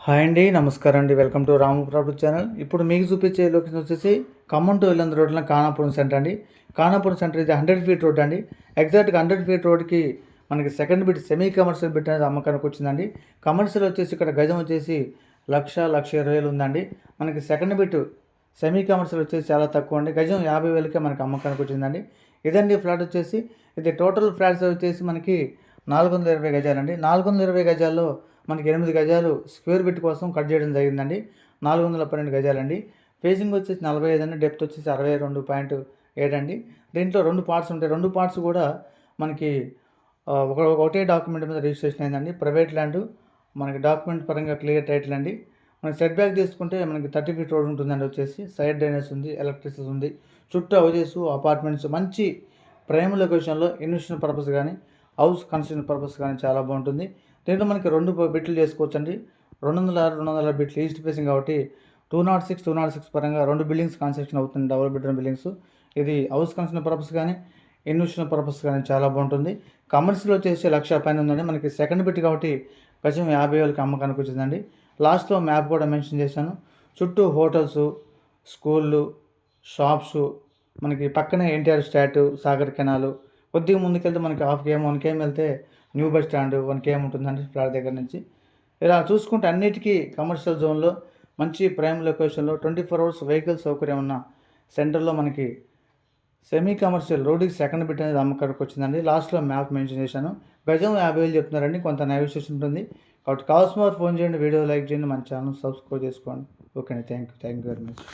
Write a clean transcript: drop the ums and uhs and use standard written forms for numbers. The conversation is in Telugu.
హాయ్ అండి, నమస్కారం అండి. Welcome to Ramu property channel. ఇప్పుడు మీకు చూపించే లొకేషన్ వచ్చేసి ఖమ్మం టు ఎల్లందు రోడ్లో ఖానాపురం సెంటర్ అండి. ఖానాపురం సెంటర్ ఇది 100 ఫీట్ రోడ్ అండి. ఎగ్జాక్ట్గా 100 ఫీట్ రోడ్కి మనకి second bit semi commercial bit అనేది అమ్మకానికి వచ్చిందండి. కమర్షియల్ వచ్చేసి ఇక్కడ గజం వచ్చేసి 1,20,000 ఉందండి. మనకి సెకండ్ బిట్ సెమీ కమర్షియల్ వచ్చేసి చాలా తక్కువ అండి. గజం 50,000కే మనకి అమ్మకానికి వచ్చిందండి. ఇదండి ఫ్లాట్ వచ్చేసి. ఇది టోటల్ ఫ్లాట్స్ వచ్చేసి మనకి 420 గజాలండి. 420 గజాల్లో మనకి 8 గజాలు స్క్వేర్ బిట్ కోసం కట్ చేయడం జరిగిందండి. 412 గజాలండి. ఫేసింగ్ వచ్చేసి 45 అండి. డెప్త్ వచ్చేసి 62.7 అండి. దీంట్లో 2 పార్ట్స్ ఉంటాయి. 2 పార్ట్స్ కూడా మనకి ఒకటే డాక్యుమెంట్ మీద రిజిస్ట్రేషన్ అయిందండి. ప్రైవేట్ ల్యాండ్ మనకి డాక్యుమెంట్ పరంగా క్లియర్ టైటిల్ అండి. మనకి సెట్ బ్యాక్ తీసుకుంటే మనకి 30 ఫీట్ రోడ్ ఉంటుందండి. వచ్చేసి సైడ్ డ్రైనేజ్ ఉంది, ఎలక్ట్రిసిటీ ఉంది, చుట్టూ హౌజెస్, అపార్ట్మెంట్స్, మంచి ప్రైమ్ లొకేషన్లో ఇన్వెస్ట్మెంట్ పర్పస్ కానీ హౌస్ కన్స్ట్రక్షన్ పర్పస్ కానీ చాలా బాగుంటుంది. దీంట్లో మనకి 2 బిట్లు చేసుకోవచ్చు అండి. 206 బిట్లు ఈస్ట్ ఫేసింగ్ కాబట్టి 206 పరంగా 2 బిల్డింగ్స్ కన్స్ట్రక్షన్ అవుతుంది. Double bedroom buildings. ఇది హౌస్ కన్స్ట్రక్షన్ పర్పస్ కానీ ఇన్వెస్ట్మెంట్ పర్పస్ కానీ చాలా బాగుంటుంది. కమర్షియల్ వచ్చేసి 1,00,000 పైన ఉందండి. మనకి సెకండ్ బిట్ కాబట్టి గజం 50,000కి అమ్మకానికి వచ్చిందండి. లాస్ట్లో మ్యాప్ కూడా మెన్షన్ చేశాను. చుట్టూ హోటల్స్, స్కూళ్ళు, షాప్స్, మనకి పక్కనే ఎన్టీఆర్ స్టాట్యూ, సాగర్ కెనాలు. కొద్దిగా ముందుకెళ్తే మనకి 1/2 km 1 km వెళ్తే న్యూ బస్ స్టాండ్ 1 km ఉంటుందండి ఫ్లాట్ దగ్గర నుంచి. ఇలా చూసుకుంటే అన్నిటికీ కమర్షియల్ జోన్లో మంచి ప్రైమ్ లొకేషన్లో 24 hours వెహికల్ సౌకర్యం ఉన్న సెంటర్లో మనకి సెమీ కమర్షియల్ రోడ్డుకి సెకండ్ బిట్ అనేది అమ్మకానికి వచ్చిందండి. లాస్ట్లో మ్యాప్ మెన్షన్ చేశాను. గజం 50,000 చెప్తున్నారండి. కొంత నెగోషియేషన్ ఉంటుంది కాబట్టి కావాల్సిన వారు ఫోన్ చేయండి, వీడియో లైక్ చేయండి, మన ఛానల్ సబ్స్క్రైబ్ చేసుకోండి. ఓకే అండి, థ్యాంక్ యూ వెరీ మచ్.